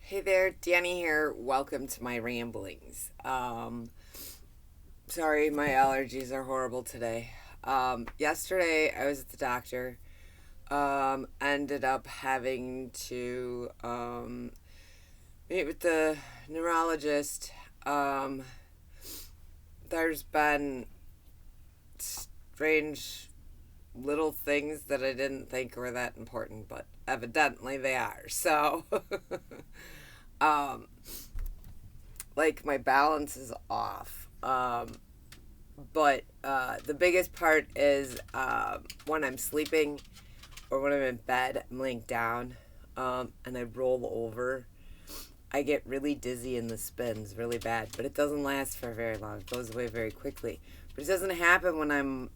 Hey there, Danny here. Welcome to my ramblings. Sorry, my allergies are horrible today. Yesterday I was at the doctor. Ended up having to meet with the neurologist. Um, there's been strange little things that I didn't think were that important, but evidently they are. So, um, like my balance is off. But the biggest part is when I'm sleeping or when I'm in bed, I'm laying down and I roll over. I get really dizzy in the spins really bad, but it doesn't last for very long. It goes away very quickly. But it doesn't happen when I'm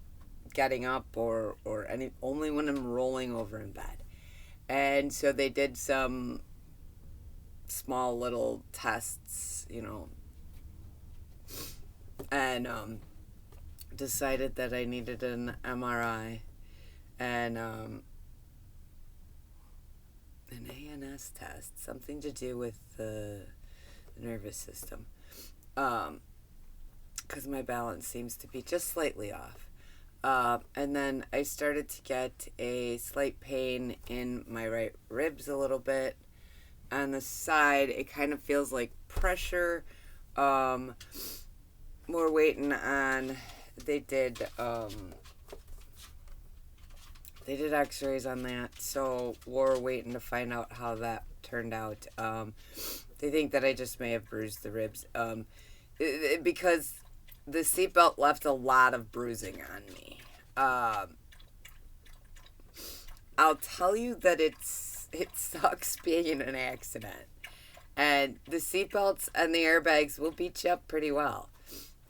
getting up or any only when I'm rolling over in bed. And so they did some small little tests, and decided that I needed an MRI and an ANS test, something to do with the nervous system, because my balance seems to be just slightly off. And then I started to get a slight pain in my right ribs a little bit. On the side, it kind of feels like pressure. Um, we're waiting on. They did. They did X-rays on that, so we're waiting to find out how that turned out. They think that I just may have bruised the ribs, because the seatbelt left a lot of bruising on me. I'll tell you that it sucks being in an accident, and the seatbelts and the airbags will beat you up pretty well,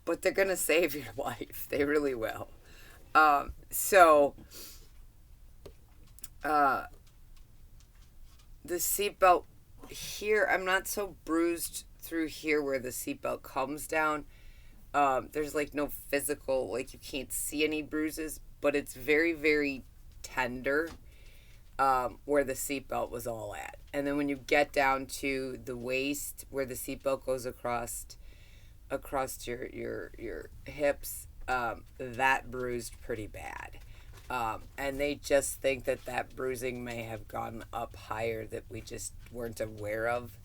but they're gonna save your life. They really will. So uh, the seatbelt here, I'm not so bruised through here where the seatbelt comes down. There's like no physical, like you can't see any bruises, but it's very, very tender, where the seatbelt was all at. And then when you get down to the waist where the seatbelt goes across your hips, that bruised pretty bad. And they just think that that bruising may have gone up higher that we just weren't aware of.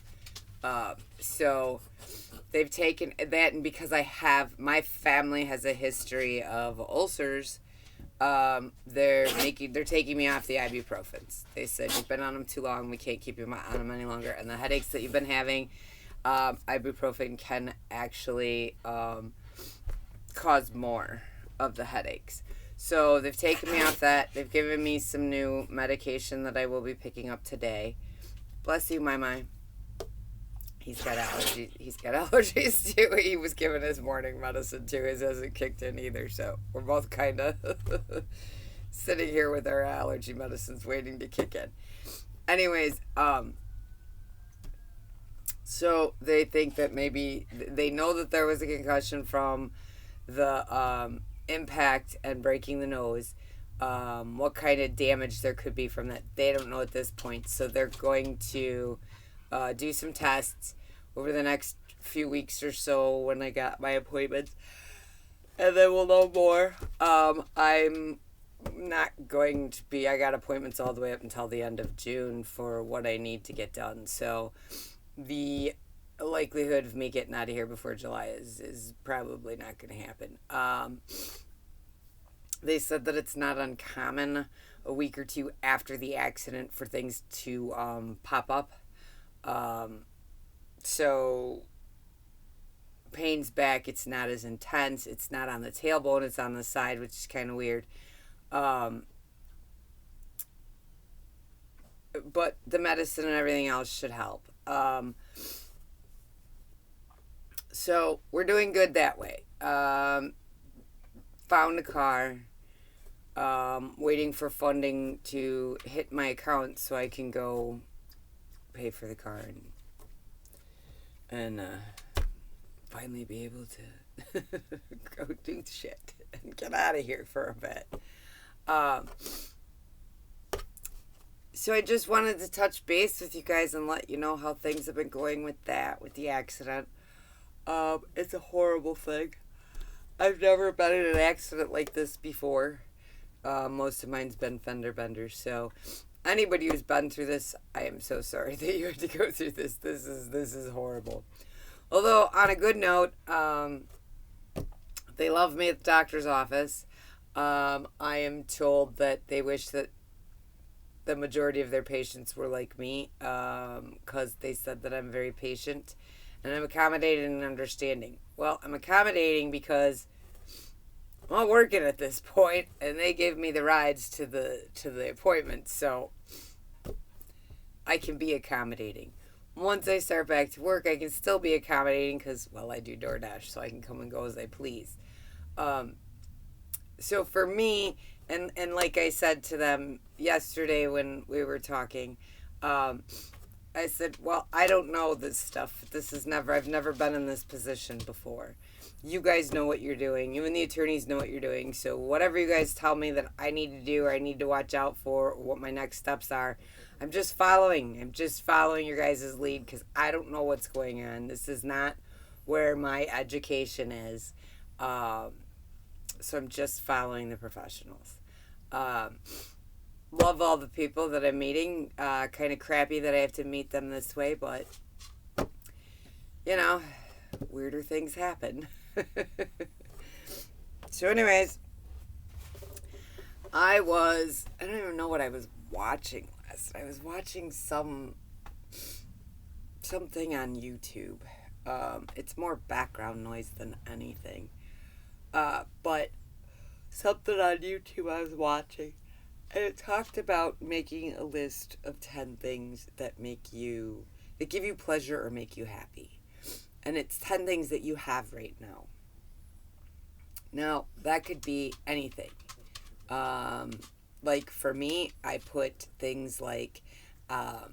So they've taken that, and because my family has a history of ulcers, they're taking me off the ibuprofens. They said you've been on them too long. We can't keep you on them any longer. And the headaches that you've been having, ibuprofen can actually cause more of the headaches. So they've taken me off that. They've given me some new medication that I will be picking up today. Bless you, my. He's got allergies. He's got allergies too. He was given his morning medicine too. His hasn't kicked in either. So we're both kind of sitting here with our allergy medicines waiting to kick in. Anyways, so they think that maybe they know that there was a concussion from the impact and breaking the nose. What kind of damage there could be from that, they don't know at this point. So they're going to do some tests over the next few weeks or so when I got my appointments, and then we'll know more. I'm not going to be. I got appointments all the way up until the end of June for what I need to get done. So the likelihood of me getting out of here before July is probably not going to happen. They said that it's not uncommon a week or two after the accident for things to pop up. So pain's back. It's not as intense. It's not on the tailbone. It's on the side, which is kind of weird. But the medicine and everything else should help. So we're doing good that way. Found a car. Waiting for funding to hit my account so I can go pay for the car and finally be able to go do shit and get out of here for a bit. So I just wanted to touch base with you guys and let you know how things have been going with that, with the accident. It's a horrible thing. I've never been in an accident like this before. Most of mine's been fender benders. So anybody who's been through this, I am so sorry that you had to go through this. This is horrible. Although on a good note, they love me at the doctor's office. I am told that they wish that the majority of their patients were like me, because they said that I'm very patient and I'm accommodating and understanding. Well, I'm accommodating because I'm not working at this point, and they give me the rides to the appointments, so I can be accommodating. Once I start back to work, I can still be accommodating because, well, I do DoorDash, so I can come and go as I please. So for me, and like I said to them yesterday when we were talking, I said, well, I don't know this stuff. I've never been in this position before. You guys know what you're doing. You and the attorneys know what you're doing. So whatever you guys tell me that I need to do or I need to watch out for, or what my next steps are, I'm just following. I'm just following your guys' lead because I don't know what's going on. This is not where my education is. So I'm just following the professionals. Love all the people that I'm meeting. Kind of crappy that I have to meet them this way, but, you know, weirder things happen. So anyways, I don't even know what I was watching last. I was watching something on YouTube. It's more background noise than anything. But something on YouTube I was watching, and it talked about making a list of 10 things that give you pleasure or make you happy. And it's 10 things that you have right now. Now, that could be anything. Like for me, I put things like, I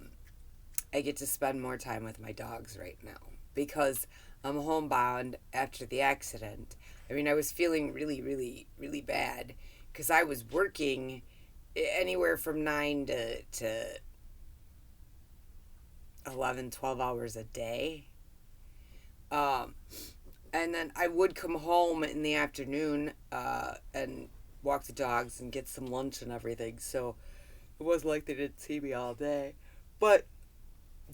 get to spend more time with my dogs right now because I'm homebound after the accident. I mean, I was feeling really, really, really bad because I was working anywhere from 9 to 11, 12 hours a day. And then I would come home in the afternoon and walk the dogs and get some lunch and everything. So it wasn't like they didn't see me all day. But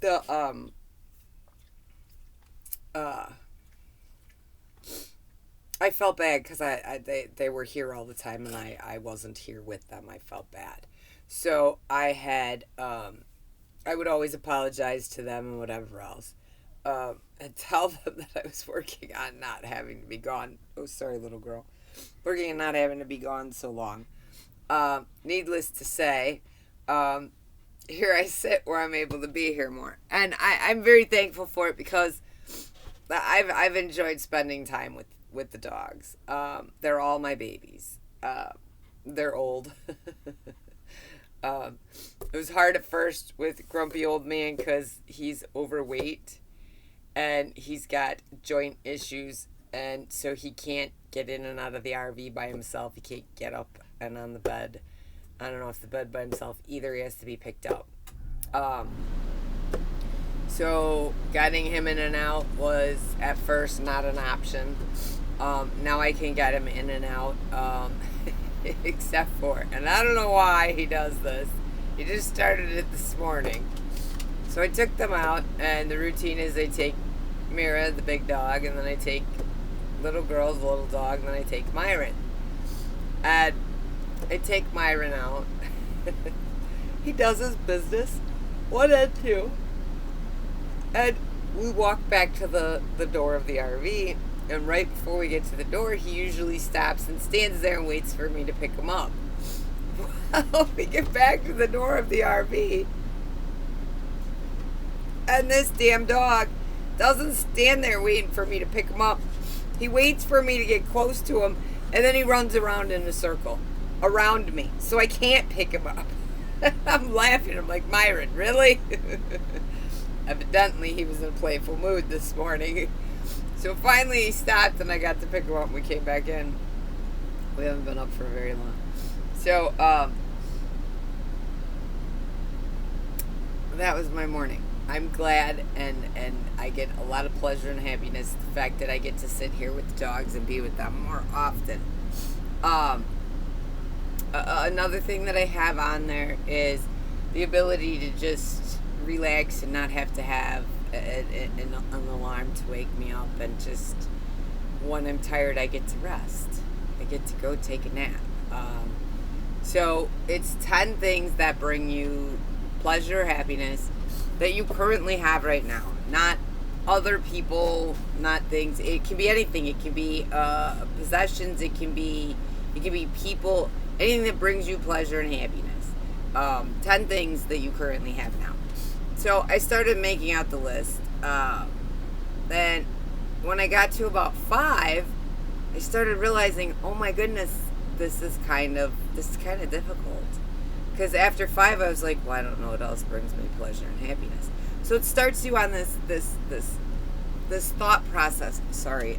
the I felt bad because they were here all the time and I wasn't here with them. I felt bad. So I had, I would always apologize to them and whatever else. And tell them that I was working on not having to be gone. Oh, sorry, little girl. Working on not having to be gone so long. Needless to say, here I sit where I'm able to be here more. And I'm very thankful for it because I've enjoyed spending time with the dogs. They're all my babies. They're old. It was hard at first with grumpy old man because he's overweight and he's got joint issues, and so he can't get in and out of the RV by himself. He can't get up and on the bed. I don't know if the bed by himself either. He has to be picked up. So getting him in and out was at first not an option. Now I can get him in and out, except for, and I don't know why he does this. He just started it this morning. So I took them out, and the routine is I take Mira, the big dog, and then I take little girl, the little dog, and then I take Myron. And I take Myron out. He does his business, 1 and 2. And we walk back to the door of the RV, and right before we get to the door, he usually stops and stands there and waits for me to pick him up. Well, we get back to the door of the RV, and this damn dog doesn't stand there waiting for me to pick him up. He waits for me to get close to him, and then he runs around in a circle around me, so I can't pick him up. I'm laughing. I'm like, Myron, really? Evidently, he was in a playful mood this morning. So finally he stopped, and I got to pick him up, and we came back in. We haven't been up for very long. So, that was my morning. I'm glad, and I get a lot of pleasure and happiness. The fact that I get to sit here with the dogs and be with them more often. Um, Another thing that I have on there is the ability to just relax and not have to have an alarm to wake me up, and just when I'm tired, I get to rest. I get to go take a nap. So it's 10 things that bring you pleasure, happiness that you currently have right now. Not other people, not things. It can be anything. It can be possessions. It can be people. Anything that brings you pleasure and happiness. 10 things that you currently have now. So I started making out the list. Then when I got to about 5, I started realizing, oh my goodness, this is kind of difficult. Because after 5, I was like, well, I don't know what else brings me pleasure and happiness. So it starts you on this thought process. Sorry,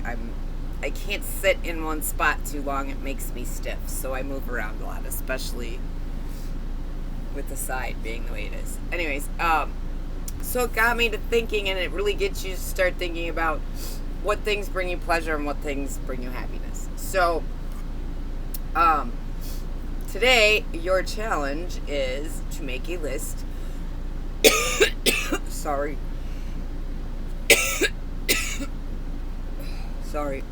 I can't sit in one spot too long. It makes me stiff, so I move around a lot, especially with the side being the way it is. Anyways, so it got me to thinking, and it really gets you to start thinking about what things bring you pleasure and what things bring you happiness. So, today, your challenge is to make a list. Sorry. Sorry.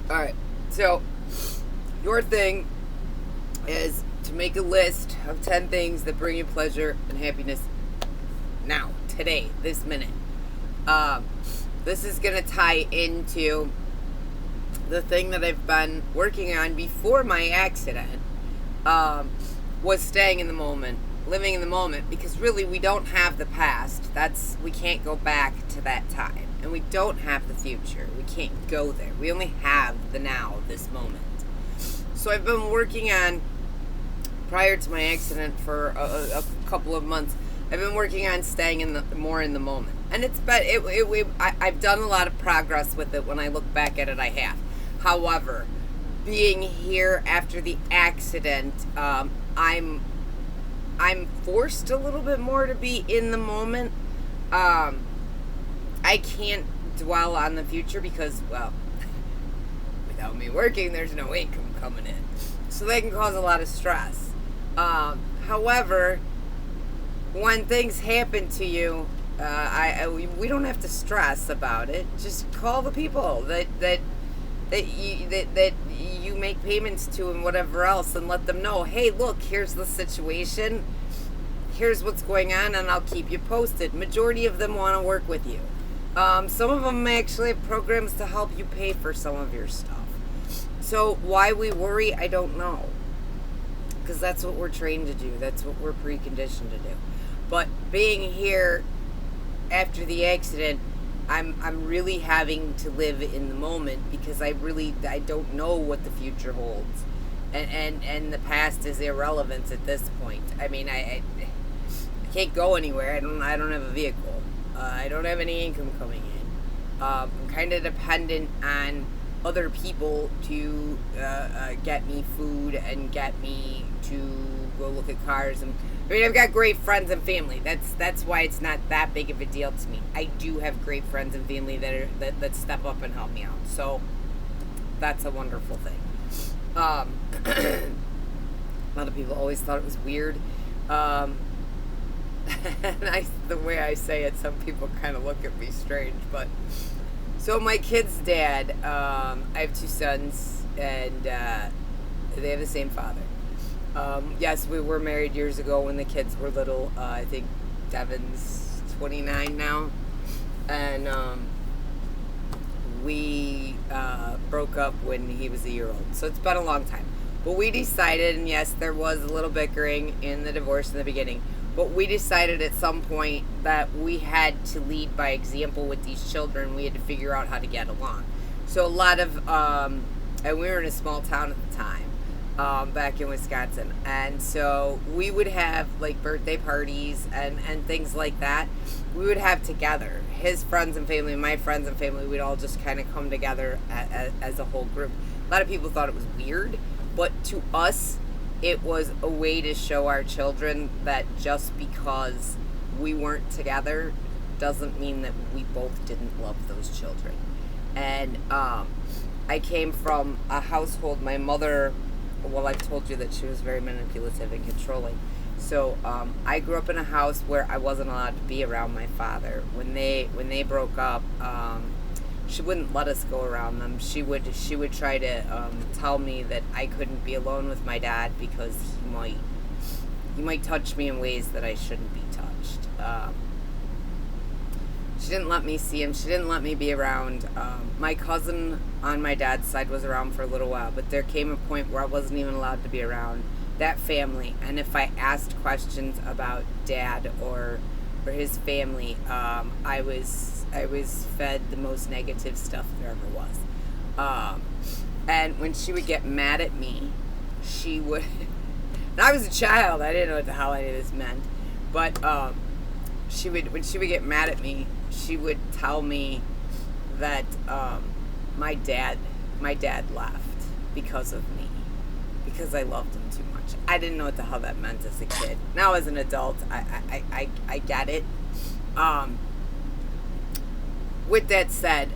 Alright, so your thing is to make a list of 10 things that bring you pleasure and happiness now, today, this minute. This is going to tie into the thing that I've been working on before my accident, was staying in the moment, living in the moment, because really we don't have the past. We can't go back to that time. And we don't have the future. We can't go there. We only have the now, this moment. So I've been working on, prior to my accident for a couple of months, I've been working on staying more in the moment. And I've done a lot of progress with it. When I look back at it, I have. However, being here after the accident, I'm forced a little bit more to be in the moment. I can't dwell on the future because, well, without me working, there's no income coming in. So that can cause a lot of stress. However, when things happen to you, we don't have to stress about it. Just call the people that you make payments to and whatever else, and let them know, hey, look, here's the situation. Here's what's going on, and I'll keep you posted. Majority of them want to work with you. Some of them actually have programs to help you pay for some of your stuff. So why we worry, I don't know. Because that's what we're trained to do. That's what we're preconditioned to do. But being here after the accident, I'm really having to live in the moment, because I don't know what the future holds. And the past is irrelevant at this point. I mean, I can't go anywhere. I don't have a vehicle. I don't have any income coming in. I'm kind of dependent on other people to get me food and get me to go look at cars. And I mean, I've got great friends and family. That's why it's not that big of a deal to me. I do have great friends and family that step up and help me out. So that's a wonderful thing. A lot of people always thought it was weird. And the way I say it, some people kind of look at me strange. But so my kid's dad, I have 2 sons, and they have the same father. Yes, we were married years ago when the kids were little. I think Devin's 29 now, and we broke up when he was a year old. So it's been a long time. But we decided, and yes, there was a little bickering in the divorce in the beginning, but we decided at some point that we had to lead by example with these children. We had to figure out how to get along. So a lot of, and we were in a small town at the time, back in Wisconsin. And so we would have like birthday parties and things like that. We would have together. His friends and family, my friends and family, we'd all just kind of come together as a whole group. A lot of people thought it was weird, but to us, it was a way to show our children that just because we weren't together doesn't mean that we both didn't love those children. And I came from a household, my mother, well, I've told you that she was very manipulative and controlling. So I grew up in a house where I wasn't allowed to be around my father. When they broke up, she wouldn't let us go around them. She would try to tell me that I couldn't be alone with my dad because he might touch me in ways that I shouldn't be touched. She didn't let me see him. She didn't let me be around. My cousin on my dad's side was around for a little while, but there came a point where I wasn't even allowed to be around that family. And if I asked questions about dad or his family, I was fed the most negative stuff there ever was. And when she would get mad at me, she would. And I was a child. I didn't know what the hell any of this meant, but when she would get mad at me, she would tell me that my dad left because of me, because I loved him too much. I didn't know what the hell that meant as a kid. Now as an adult, I get it. With that said,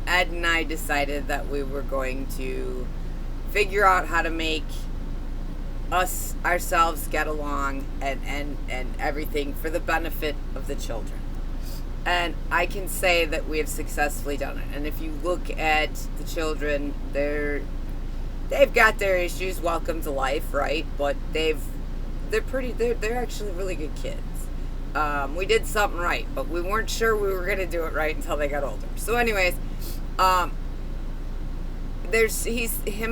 Ed and I decided that we were going to figure out how to make ourselves get along and everything for the benefit of the children. And I can say that we have successfully done it. And if you look at the children, they've got their issues. Welcome to life, right? But they're actually really good kids. We did something right, but we weren't sure we were going to do it right until they got older. So anyways, him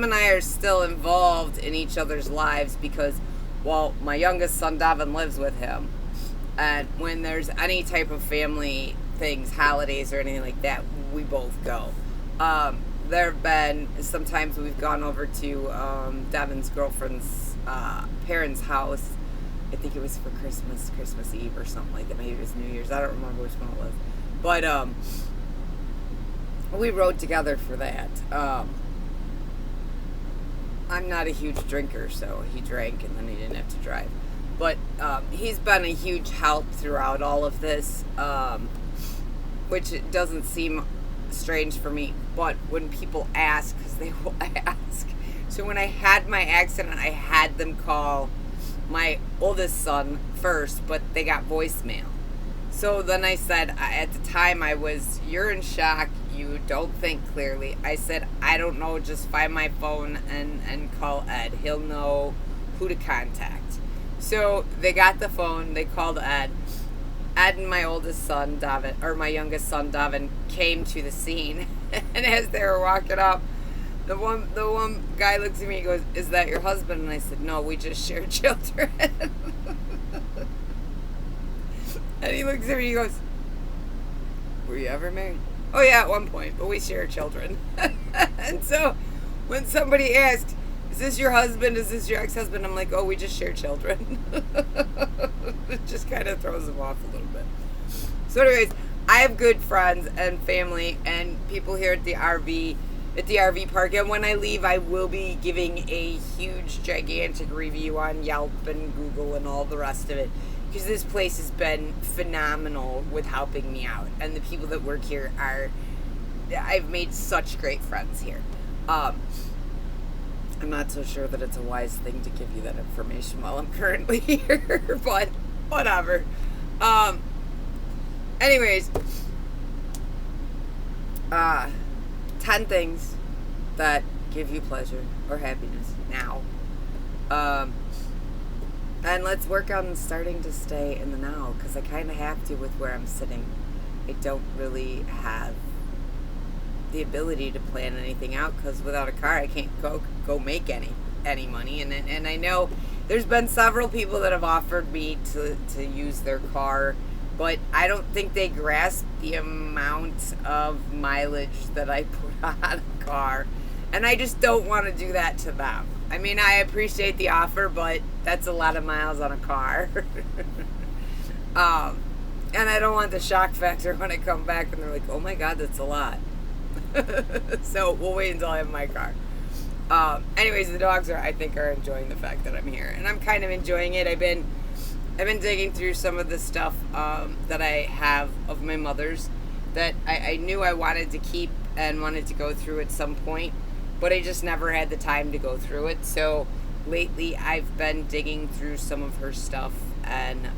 and I are still involved in each other's lives because, well, my youngest son Davin lives with him, and when there's any type of family things, holidays or anything like that, we both go. There have been sometimes we've gone over to Davin's girlfriend's parents' house. I think it was for Christmas Eve or something like that. Maybe it was New Year's. I don't remember which one it was, but we rode together for that. I'm not a huge drinker, so he drank and then he didn't have to drive. But he's been a huge help throughout all of this, which it doesn't seem strange for me. But when people ask, because they will ask. So when I had my accident, I had them call my oldest son first, but they got voicemail. So then I said, at the time you're in shock, you don't think clearly. I said, I don't know, just find my phone and call Ed. He'll know who to contact. So they got the phone, they called Ed. Ed and my oldest son, Davin, or my youngest son, Davin, came to the scene. And as they were walking up, the one guy looks at me and goes, "Is that your husband?" And I said, "No, we just share children." And he looks at me and he goes, "Were you ever married?" "Oh yeah, at one point, but we share children." And so when somebody asked, "Is this your husband? Is this your ex-husband?" I'm like, "Oh, we just share children." It just kind of throws them off a little bit. So anyways, I have good friends and family and people here at the RV park. And when I leave, I will be giving a huge, gigantic review on Yelp and Google and all the rest of it. Because this place has been phenomenal with helping me out. And the people that work here I've made such great friends here. I'm not so sure that it's a wise thing to give you that information while I'm currently here, but whatever. Anyways, 10 things that give you pleasure or happiness now. And let's work on starting to stay in the now, because I kind of have to with where I'm sitting. I don't really have the ability to plan anything out, because without a car I can't go make any money. And I know there's been several people that have offered me to use their car, but I don't think they grasp the amount of mileage that I put on a car, and I just don't want to do that to them. I mean, I appreciate the offer, but that's a lot of miles on a car. And I don't want the shock factor when I come back and they're like, "Oh my God, that's a lot." So we'll wait until I have my car. Anyways, the dogs I think are enjoying the fact that I'm here, and I'm kind of enjoying it. I've been digging through some of the stuff that I have of my mother's that I knew I wanted to keep and wanted to go through at some point, but I just never had the time to go through it. So lately, I've been digging through some of her stuff and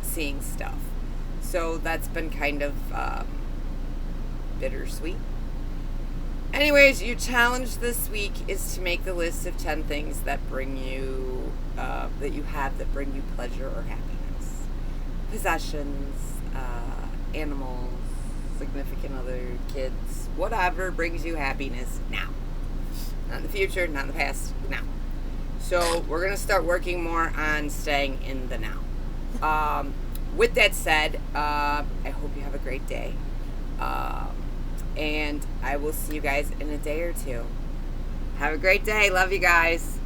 seeing stuff. So that's been kind of bittersweet. Anyways, your challenge this week is to make the list of 10 things that bring you, that you have that bring you pleasure or happiness. Possessions, animals, significant other, kids, whatever brings you happiness now. Not in the future, not in the past, now. So we're going to start working more on staying in the now. With that said, I hope you have a great day. And I will see you guys in a day or two. Have a great day. Love you guys.